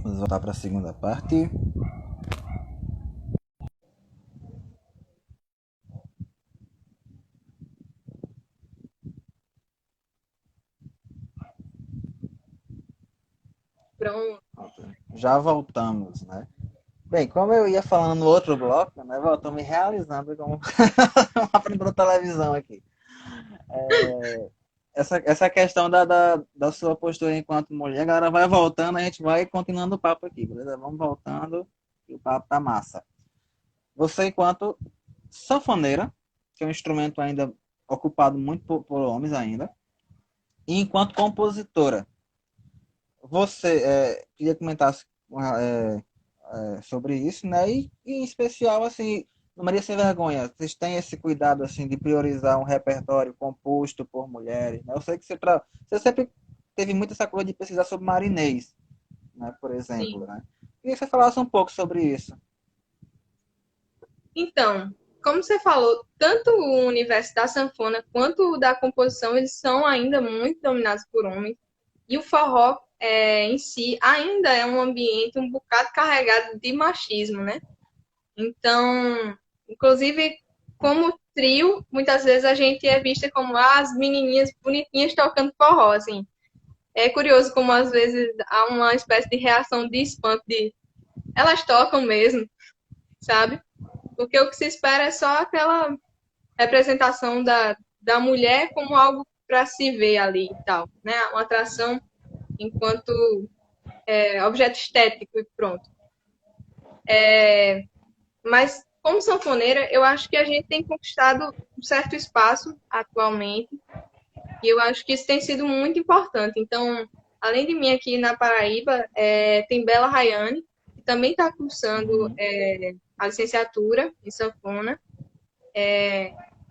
Vamos voltar para a segunda parte. Pronto. Já voltamos, né? Bem, como eu ia falando no outro bloco, né? Estou me realizando como uma apresentador de televisão aqui. Essa questão da sua postura enquanto mulher, agora vai voltando, a gente vai continuando o papo aqui, beleza? Vamos voltando e o papo tá massa. Você, enquanto sanfoneira, que é um instrumento ainda ocupado muito por homens ainda, e enquanto compositora, você queria comentar sobre isso, né? E em especial, assim, no Maria Sem Vergonha, vocês têm esse cuidado, assim, de priorizar um repertório composto por mulheres, né? Eu sei que você sempre teve muito essa coisa de pesquisar sobre Marinês, né? Por Sim. exemplo, né? Queria que você falasse um pouco sobre isso. Então, como você falou, tanto o universo da sanfona quanto o da composição, eles são ainda muito dominados por homens. E o forró em si ainda é um ambiente um bocado carregado de machismo, né? Então, inclusive, como trio, muitas vezes a gente é vista como as menininhas bonitinhas tocando forró, assim. É curioso como às vezes há uma espécie de reação de espanto de elas tocam mesmo, sabe? Porque o que se espera é só aquela representação da mulher como algo para se ver ali e tal, né? Uma atração enquanto objeto estético e pronto. Mas como sanfoneira, eu acho que a gente tem conquistado um certo espaço atualmente e eu acho que isso tem sido muito importante. Então, além de mim aqui na Paraíba, tem Bela Rayane, que também está cursando Uhum. a licenciatura em sanfona.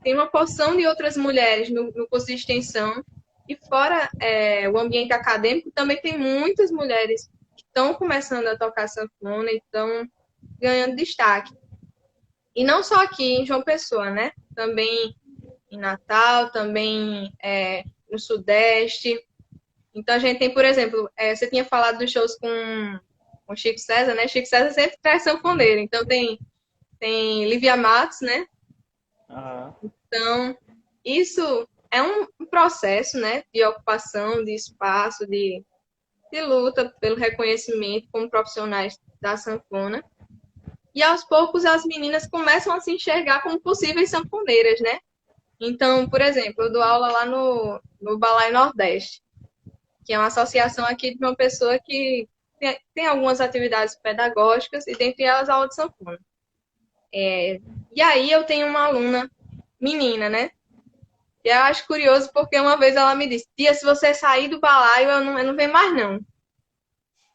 Tem uma porção de outras mulheres no curso de extensão. E fora o ambiente acadêmico, também tem muitas mulheres que estão começando a tocar sanfona e estão ganhando destaque. E não só aqui em João Pessoa, né? Também em Natal, também no Sudeste. Então a gente tem, por exemplo, você tinha falado dos shows com Chico César, né? Chico César sempre traz sanfoneiro. Então tem Lívia Matos, né? Aham. Então, isso é um processo, né, de ocupação de espaço, de luta pelo reconhecimento como profissionais da sanfona. E aos poucos as meninas começam a se enxergar como possíveis sanfoneiras, né? Então, por exemplo, eu dou aula lá no Balai Nordeste, que é uma associação aqui de uma pessoa que tem algumas atividades pedagógicas e dentre elas a aula de sanfona. E aí eu tenho uma aluna menina, né? E eu acho curioso porque uma vez ela me disse: Tia, se você sair do balaio, eu não venho mais, não.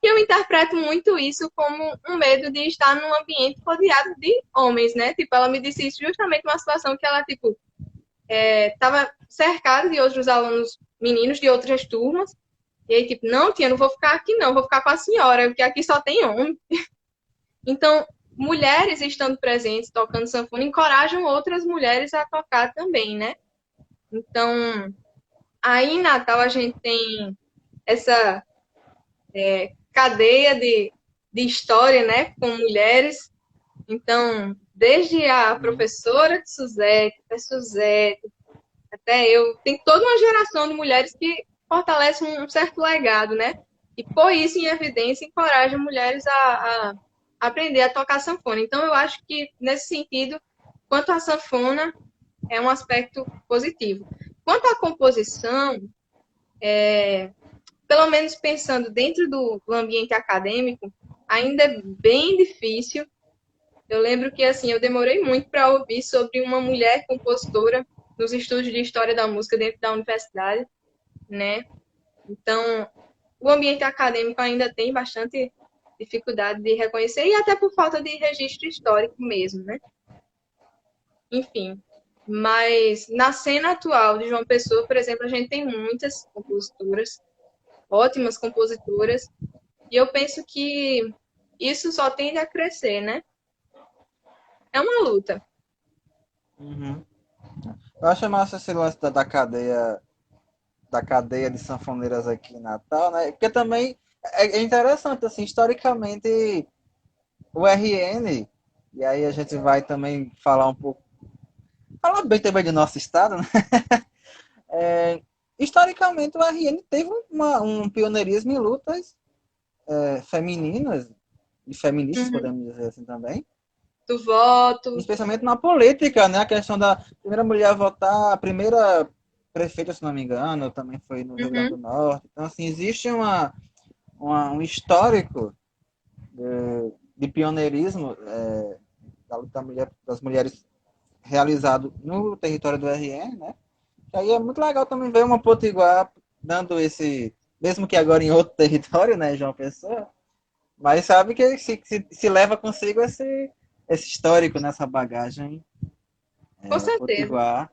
E eu interpreto muito isso como um medo de estar num ambiente rodeado de homens, né? Tipo, ela me disse isso justamente numa situação que ela, tipo, estava cercada de outros alunos meninos de outras turmas. E aí, tipo, não, tia, não vou ficar aqui, não, vou ficar com a senhora, porque aqui só tem homem. Então, mulheres estando presentes, tocando sanfona, encorajam outras mulheres a tocar também, né? Então, aí em Natal a gente tem essa cadeia de história, né, com mulheres. Então, desde a Uhum. professora de Suzete, até Suzete, até eu, tem toda uma geração de mulheres que fortalece um certo legado, né? E pôr isso em evidência encoraja mulheres a aprender a tocar sanfona. Então, eu acho que, nesse sentido, quanto à sanfona, é um aspecto positivo. Quanto à composição, pelo menos pensando dentro do ambiente acadêmico, ainda é bem difícil. Eu lembro que assim, eu demorei muito para ouvir sobre uma mulher compositora nos estudos de história da música dentro da universidade, né? Então, o ambiente acadêmico ainda tem bastante dificuldade de reconhecer e até por falta de registro histórico mesmo, né? Enfim, mas na cena atual de João Pessoa, por exemplo, a gente tem muitas compositoras, ótimas compositoras. E eu penso que isso só tende a crescer, né? É uma luta. Uhum. Eu acho massa esse lance da cadeia de sanfoneiras aqui em Natal, né? Porque também É interessante, assim, historicamente, o RN, e aí a gente vai também falar um pouco, falar bem também do nosso estado, né? É, historicamente, o RN teve um pioneirismo em lutas femininas e feministas, Uhum. podemos dizer assim também, Do voto. especialmente na política, né? A questão da primeira mulher a votar, a primeira prefeita, se não me engano, também foi no Rio Grande do Uhum. Norte. Então, assim, existe um histórico de pioneirismo da luta das mulheres realizado no território do RN, né? E aí é muito legal também ver uma Potiguar dando esse, mesmo que agora em outro território, né, João Pessoa, mas sabe que se leva consigo esse histórico nessa bagagem Com certeza. Potiguar.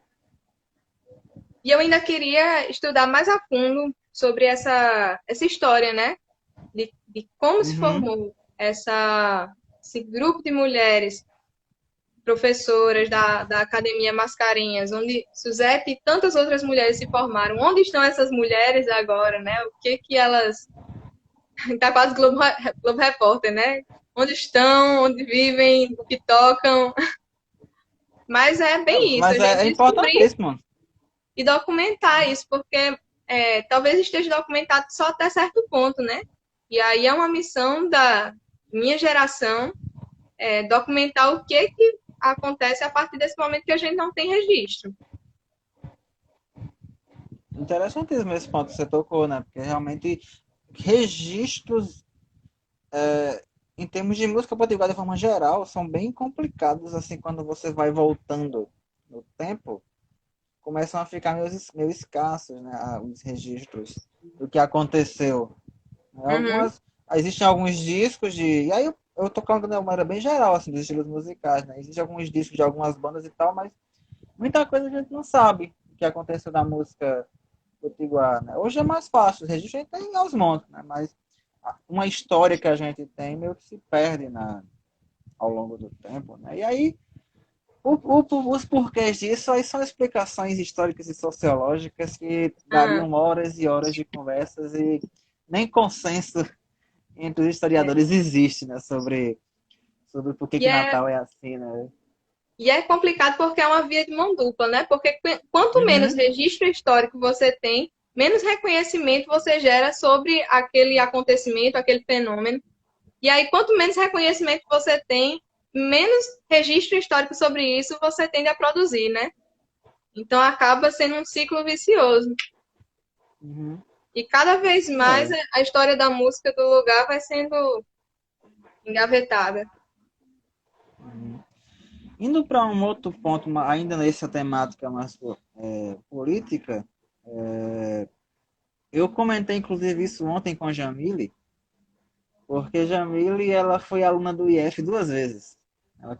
E eu ainda queria estudar mais a fundo sobre essa história, né? De como se Uhum. formou esse grupo de mulheres professoras da Academia Mascarenhas, onde Suzette e tantas outras mulheres se formaram. Onde estão essas mulheres agora, né? O que que elas... Tá quase Globo Repórter, né? Onde estão, onde vivem, o que tocam. Mas é bem isso, a Mas gente é descobrir importantíssimo. e documentar isso, porque talvez esteja documentado só até certo ponto, né? E aí é uma missão da minha geração documentar o que acontece a partir desse momento que a gente não tem registro. Interessantíssimo esse ponto que você tocou, né? Porque realmente registros em termos de música potiguar de forma geral são bem complicados assim quando você vai voltando no tempo, começam a ficar meio escassos, né, os registros do que aconteceu. Uhum. Existem alguns discos e aí eu tô falando de uma maneira bem geral assim dos estilos musicais, né? Existem alguns discos de algumas bandas e tal, mas muita coisa a gente não sabe o que aconteceu na música potiguar, né? Hoje é mais fácil, o registro a gente tem aos montes, né? Mas uma história que a gente tem meio que se perde ao longo do tempo, né? E aí os porquês disso aí são explicações históricas e sociológicas que Ah, dariam horas e horas de conversas e nem consenso entre os é. historiadores existe, né, sobre por que E que é, Natal é assim, né? e é complicado porque é uma via de mão dupla, né? Porque quanto menos Uhum, registro histórico você tem, menos reconhecimento você gera sobre aquele acontecimento, aquele fenômeno. E aí, quanto menos reconhecimento você tem, menos registro histórico sobre isso você tende a produzir, né? Então acaba sendo um ciclo vicioso. uhum, E cada vez mais é. a história da música do lugar vai sendo engavetada. Uhum. Indo para um outro ponto, ainda nessa temática mais política, eu comentei inclusive isso ontem com a Jamile, porque Jamile ela foi aluna do IF duas vezes. Ela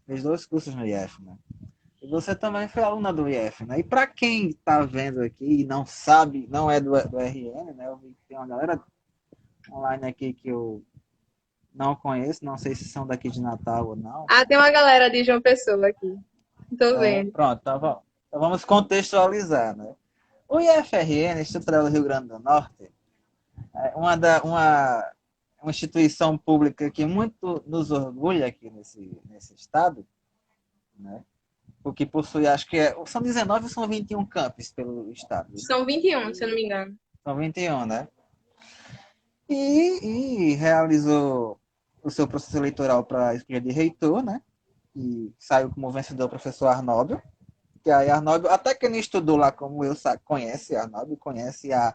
fez dois cursos no IF, né? E você também foi aluna do IF, né? E para quem está vendo aqui e não sabe, não é do RN, né? Eu vi que tem uma galera online aqui que eu não conheço, não sei se são daqui de Natal ou não. Ah, tem uma galera de João Pessoa aqui. Tô vendo. Pronto, tá bom. Então vamos contextualizar, né? O IFRN, Instituto Federal do Rio Grande do Norte, é uma instituição pública que muito nos orgulha aqui nesse estado, né? Porque possui, acho que são 19 ou são 21 campos pelo estado? São 21, se eu não me engano. São 21, né? E realizou o seu processo eleitoral para a escolha de reitor, né? E saiu como vencedor o professor Arnóbio. Que aí Arnóbio, até quem não estudou lá como eu, conhece Arnóbio, conhece a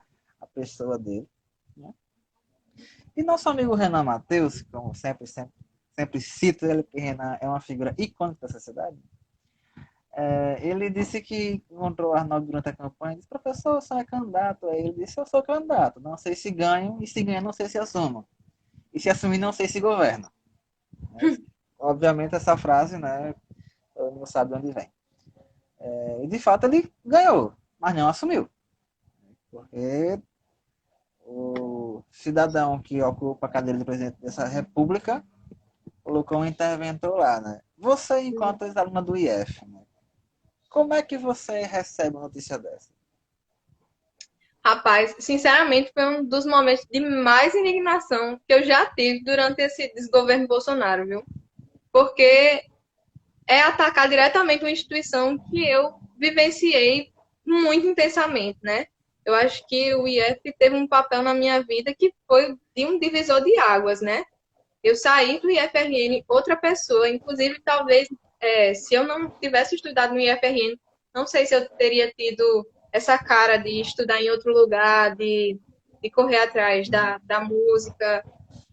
pessoa dele. Né? E nosso amigo Renan Matheus, como sempre cito ele, que Renan é uma figura icônica da sociedade, ele disse que encontrou o Arnaldo durante a campanha e disse, professor, você é candidato. Aí ele disse, eu sou candidato, não sei se ganho, e se ganhar, não sei se assumo. E se assumir, não sei se governo. Mas, obviamente, essa frase, né, todo mundo sabe de onde vem. E, de fato, ele ganhou, mas não assumiu. Porque o cidadão que ocupa a cadeira de presidente dessa república colocou um interventor lá, né? Você, enquanto ex-aluna do IF, né? Como é que você recebe uma notícia dessa? Rapaz, sinceramente, foi um dos momentos de mais indignação que eu já tive durante esse desgoverno Bolsonaro, viu? Porque é atacar diretamente uma instituição que eu vivenciei muito intensamente, né? Eu acho que o IF teve um papel na minha vida que foi de um divisor de águas, né? Eu saí do IFRN outra pessoa, inclusive talvez se eu não tivesse estudado no IFRN, não sei se eu teria tido essa cara de estudar em outro lugar, de correr atrás da música,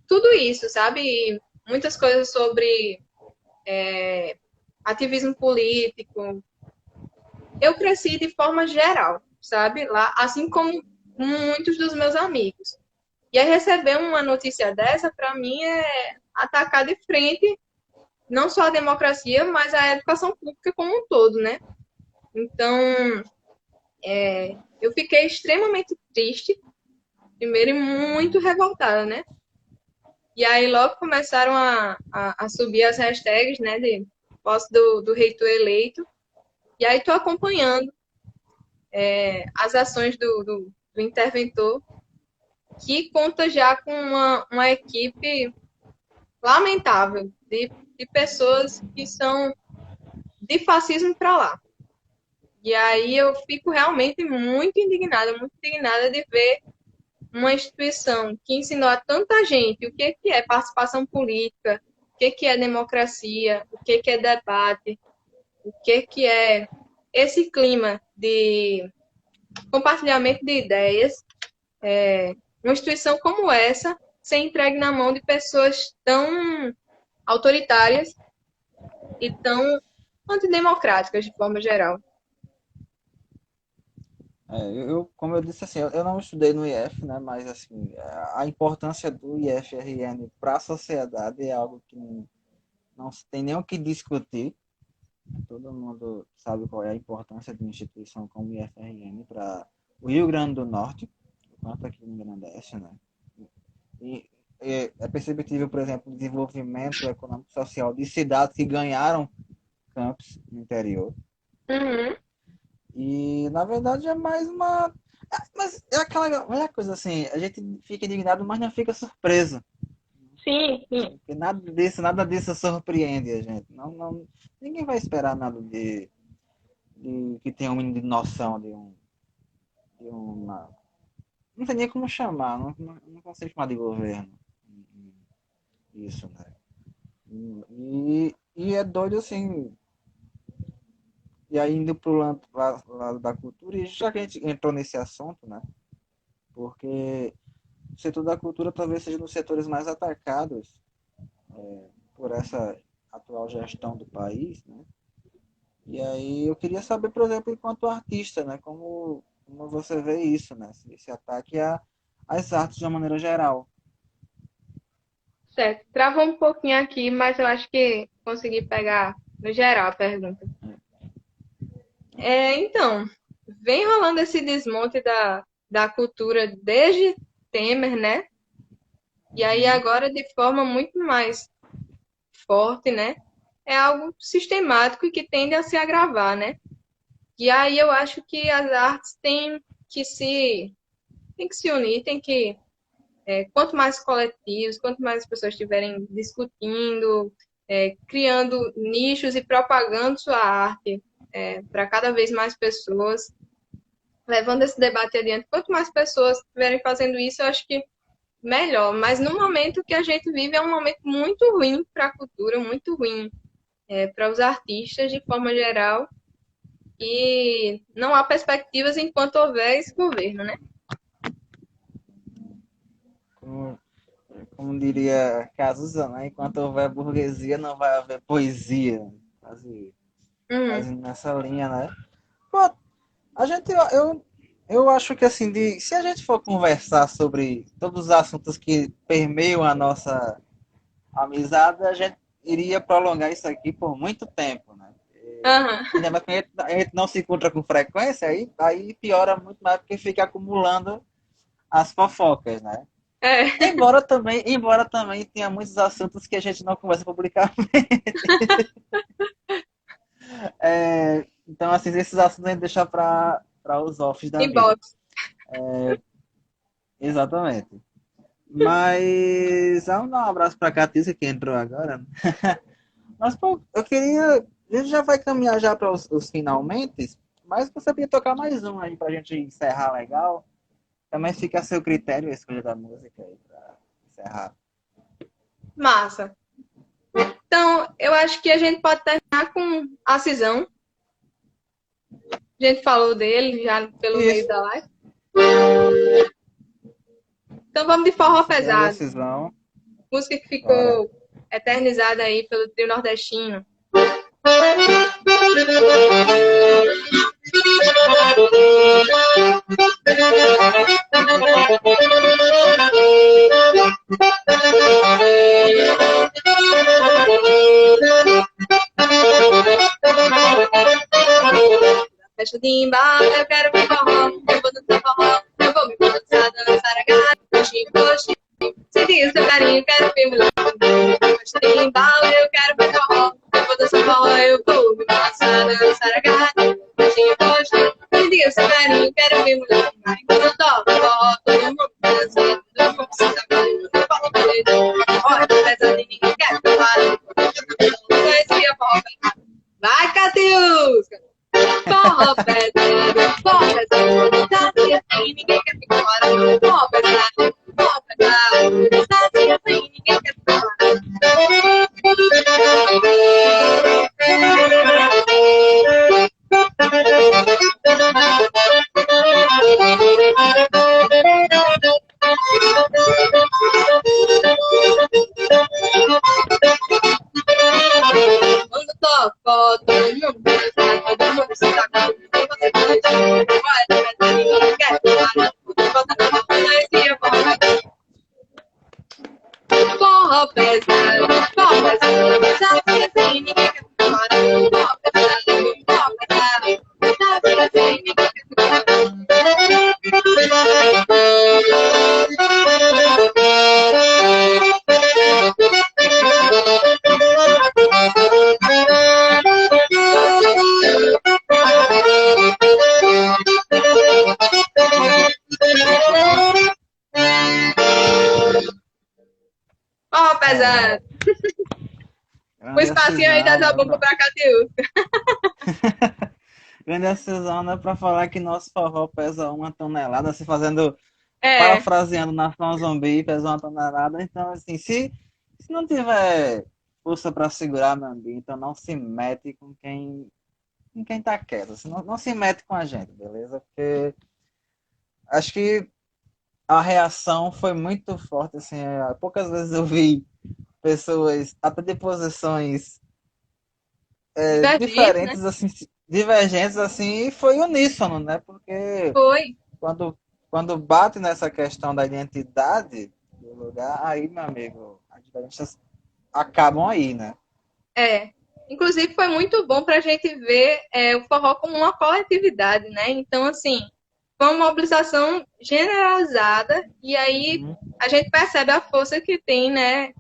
tudo isso, sabe? E muitas coisas sobre ativismo político. Eu cresci de forma geral, sabe? Lá, assim como muitos dos meus amigos. E aí receber uma notícia dessa, para mim, é atacar de frente não só a democracia, mas a educação pública como um todo, né? Então, eu fiquei extremamente triste, primeiro, e muito revoltada, né? E aí logo começaram a subir as hashtags, né, de posse do reitor eleito. E aí estou acompanhando as ações do interventor, que conta já com uma equipe lamentável de pessoas que são de fascismo para lá. E aí eu fico realmente muito indignada de ver uma instituição que ensinou a tanta gente o que é participação política, o que é democracia, o que é debate, o que é esse clima de compartilhamento de ideias, uma instituição como essa ser entregue na mão de pessoas tão autoritárias e tão antidemocráticas de forma geral. Como eu disse assim, eu não estudei no IF, né? Mas assim, a importância do IFRN para a sociedade é algo que não se tem nem o que discutir. Todo mundo sabe qual é a importância de uma instituição como o IFRN para o Rio Grande do Norte, quanto aqui no Grandeste, né? E é perceptível, por exemplo, o desenvolvimento econômico e social de cidades que ganharam campos no interior. Uhum. E, na verdade, é mais uma. Mas é aquela velha coisa assim, a gente fica indignado, mas não fica surpreso. Sim, sim. Porque nada disso surpreende a gente. Ninguém vai esperar nada de que tenha um mínimo de noção de uma. Não sei nem como chamar, não consigo chamar de governo. Isso, né? E é doido assim. E aí indo pro lado da cultura, e já que a gente entrou nesse assunto, né? Porque o setor da cultura talvez seja um dos setores mais atacados por essa atual gestão do país, né? E aí eu queria saber, por exemplo, enquanto artista, né? Como você vê isso, né? Esse ataque às artes de uma maneira geral. Certo. Travou um pouquinho aqui, mas eu acho que consegui pegar no geral a pergunta. Então, vem rolando esse desmonte da cultura desde Temer, né? E aí Uhum. agora de forma muito mais forte, né? É algo sistemático e que tende a se agravar, né? E aí eu acho que as artes têm que se unir, quanto mais coletivos, quanto mais as pessoas estiverem discutindo, criando nichos e propagando sua arte para cada vez mais pessoas, levando esse debate adiante, quanto mais pessoas estiverem fazendo isso, eu acho que melhor. Mas no momento que a gente vive é um momento muito ruim para a cultura, muito ruim para os artistas de forma geral, e não há perspectivas enquanto houver esse governo, né? Como, como diria Cazuza, né? Enquanto houver burguesia, não vai haver poesia. Quase, Uhum. quase nessa linha, né? Pô, a gente, eu acho que assim, se a gente for conversar sobre todos os assuntos que permeiam a nossa amizade, a gente iria prolongar isso aqui por muito tempo, né? Uhum. Ainda mais que a gente não se encontra com frequência, aí piora muito mais porque fica acumulando as fofocas, né? É, Embora também tenha muitos assuntos que a gente não conversa publicamente. Então, assim, esses assuntos a gente deixa para os offs da vida. inbox. Exatamente. Mas vamos dar um abraço pra Catiça que entrou agora. Mas, pô, eu queria. A gente já vai caminhar já para os finalmente, mas você podia tocar mais um aí pra gente encerrar legal. Também fica a seu critério a escolha da música aí pra encerrar. Massa. Então, eu acho que a gente pode terminar com a Cisão. A gente falou dele já pelo meio Isso, da live. Então vamos de forró grande pesado. decisão. Música que Bora. ficou eternizada aí pelo trio nordestino. Festa de embalo, eu quero ver forró, eu vou dançar forró, eu vou me balançar, dançar a gata, coxinha, coxinha. Se diz seu carinho, quero ver mulher. Festa de embalo, eu quero ver forró, eu vou dançar forró, eu vou me balançar, dançar a gata, coxinha, coxinha. Se diz seu carinho, quero ver mulher. Quando eu toco forró, todo mundo dança, todo mundo se sabe, eu falo pra ele. Olha, pesa de ninguém quer que eu pare. Conhecia forró, vai, Catius! Forró pesado, forró pesado, tá assim, ninguém quer ficar fora. Forró pesado, tá assim, ninguém quer ficar fora. Quando toco, todo mundo dança, todo mundo se taca, você pode, vai, ninguém quer ficar fora. Bota na mão, conhecia forró. Forró pesado, sabe assim, ninguém quer ficar fora. Forró pesado, sabe assim, ninguém quer ficar forró É, pesado. O grande espacinho aí da decisão, né? Zabumba pra Catiúcia. Grande decisão, né? Pra falar que nosso forró pesa 1 tonelada, assim, fazendo, É, parafraseando Nação Zumbi, pesa 1 tonelada. Então, assim, se não tiver força pra segurar, meu amigo, então não se mete com quem tá quieto. Assim, não se mete com a gente, beleza? Porque acho que a reação foi muito forte, assim, poucas vezes eu vi pessoas, até de posições divergente, né? diferentes, assim, divergentes, assim, e foi uníssono, né? Porque Foi. quando, quando bate nessa questão da identidade do lugar, aí, meu amigo, as diferenças acabam aí, né? É. Inclusive, foi muito bom para a gente ver o forró como uma coletividade, né? Então, assim, foi uma mobilização generalizada e aí Uhum. a gente percebe a força que tem, né,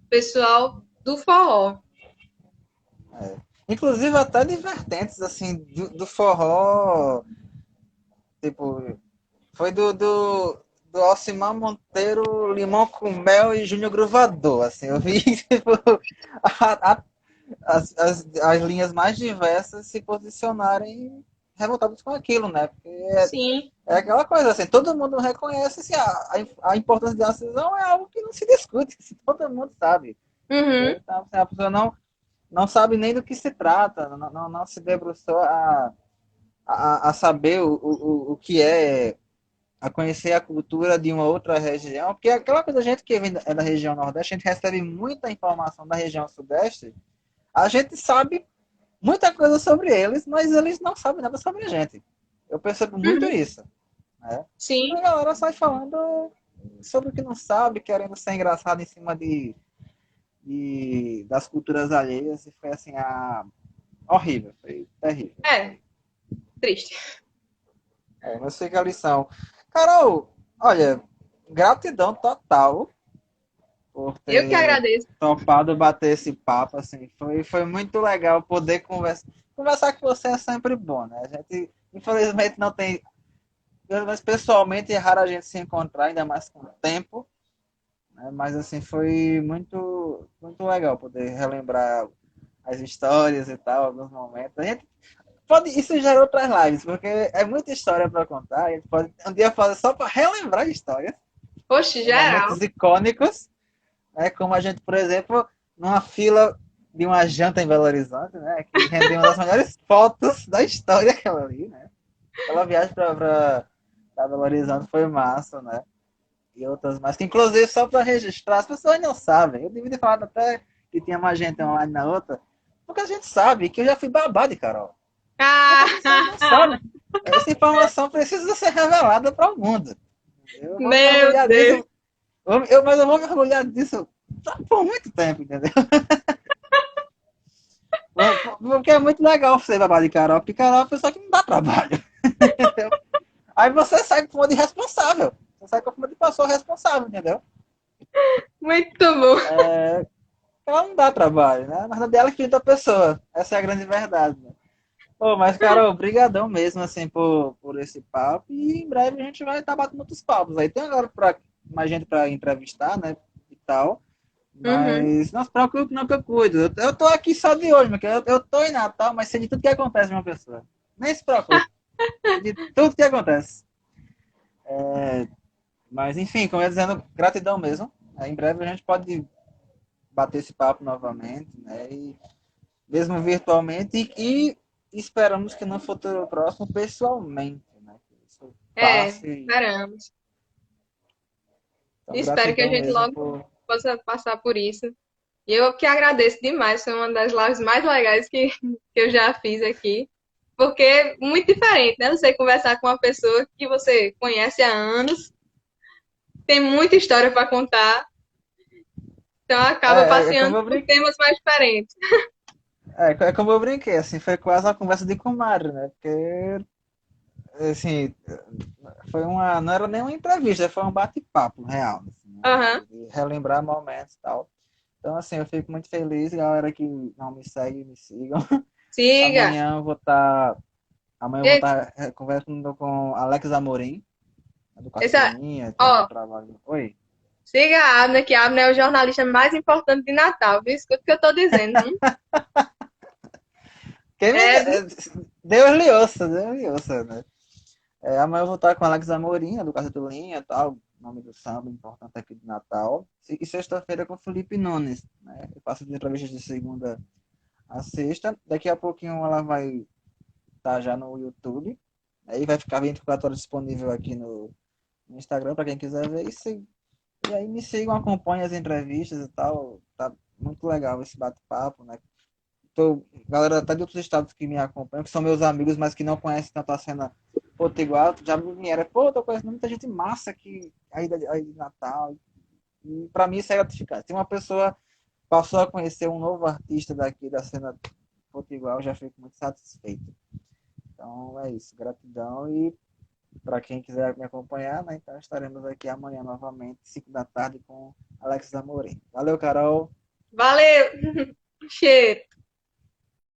pessoal do forró. Inclusive até de vertentes, assim, do forró, tipo, foi do Alcimar Monteiro, Limão com Mel e Júnior Gruvador, assim, eu vi, tipo, a, a, as linhas mais diversas se posicionarem revoltados com aquilo, né? Porque Sim. é aquela coisa assim, todo mundo reconhece assim, a importância de uma decisão é algo que não se discute, assim, todo mundo sabe. Uhum. Então, assim, a pessoa não sabe nem do que se trata, não se debruçou a saber o que é, a conhecer a cultura de uma outra região, porque aquela coisa, a gente que vem da região Nordeste, a gente recebe muita informação da região Sudeste, a gente sabe muita coisa sobre eles, mas eles não sabem nada sobre a gente. Eu percebo muito Uhum. isso. Né? Sim. A galera sai falando sobre o que não sabe, querendo ser engraçado em cima das culturas alheias, e foi assim, horrível, foi terrível. É, triste. Mas fica a lição. Carol, olha, gratidão total por Eu que ter agradeço. topado bater esse papo, assim, foi muito legal poder conversar. Conversar com você é sempre bom, né? A gente, infelizmente, não tem mas pessoalmente é raro a gente se encontrar, ainda mais com o tempo, né? Mas assim, foi muito legal poder relembrar as histórias e tal, alguns momentos. A gente pode, isso gera outras lives, porque é muita história para contar. A gente pode um dia fazer só para relembrar histórias, Oxe, geral. momentos icônicos, né? Como a gente, por exemplo, numa fila de uma janta em Belo Horizonte, né? Que rendeu uma das melhores fotos da história aquela ali, né? Aquela viagem para Belo Horizonte foi massa, né? E outras mais, que inclusive só para registrar, as pessoas não sabem. Eu devia ter falado até que tinha mais gente online na outra, porque a gente sabe que eu já fui babado de Carol. Só que as pessoas não Ah, sabem. Essa informação precisa ser revelada para o mundo. Eu vou me meu orgulhar Deus. disso, mas eu vou me orgulhar disso por muito tempo, entendeu? Porque é muito legal ser babado de Carol, porque Carol é uma pessoa que não dá trabalho. Entendeu? Aí você sai com uma de responsável. Você sai com uma de pessoa responsável, entendeu? Muito bom. Ela não dá trabalho, né? Na verdade, ela que pinta a pessoa. Essa é a grande verdade, né? Pô, mas, Carol, brigadão mesmo, assim, por esse papo. E em breve a gente vai estar batendo outros papos. Aí tem agora mais gente para entrevistar, né? E tal. Uhum. Mas não se preocupe, não que eu cuido. Eu tô aqui só de hoje, porque eu tô em Natal, mas sei de tudo que acontece com uma pessoa. Nem se preocupe. Sei de tudo que acontece. Mas, enfim, como eu ia dizendo, gratidão mesmo. Aí, em breve a gente pode bater esse papo novamente, né? E mesmo virtualmente, e esperamos que no futuro próximo, pessoalmente, né? Que isso passe. Esperamos. Então, Espero que a gratidão gente mesmo logo por. possa passar por isso. E eu que agradeço demais, foi uma das lives mais legais que eu já fiz aqui. Porque é muito diferente, né? Você conversar com uma pessoa que você conhece há anos, tem muita história para contar, então acaba É passeando como eu por brinquei. temas mais diferentes. É como eu brinquei, assim, foi quase uma conversa de comadre, né? Porque, assim, não era nem uma entrevista, foi um bate-papo real, assim, né? Aham. De relembrar momentos e tal. Então, assim, eu fico muito feliz, galera que não me segue, me sigam. Siga. Amanhã eu vou estar Amanhã eu vou Gente, estar conversando com Alex Amorim, do essa, Caçulinha, tem um ó, trabalho. Oi. siga a Abner, que a Abner é o jornalista mais importante de Natal, viu? Escuta o que eu tô dizendo. Quem me... É, Deus lhe ouça, né? Amanhã eu vou estar com Alex Amorim, do Caçulinha, tal, nome do samba importante aqui de Natal. E sexta-feira com Felipe Nunes, né? Eu faço as entrevistas de segunda a sexta. Daqui a pouquinho ela vai estar já no YouTube. Aí vai ficar 24 horas disponível aqui no Instagram para quem quiser ver. E aí me sigam, acompanhem as entrevistas e tal. Tá muito legal esse bate-papo, né? Galera até de outros estados que me acompanham, que são meus amigos, mas que não conhecem tanto a cena potiguar, já me vieram, pô, tô conhecendo muita gente massa aqui aí de Natal. E pra mim isso é gratificante. Se uma pessoa passou a conhecer um novo artista daqui da cena potiguar, eu já fico muito satisfeito. Então é isso, gratidão e para quem quiser me acompanhar, né, então estaremos aqui amanhã novamente, 5 da tarde, com Alex Amorim. Valeu, Carol! valeu, cheiro.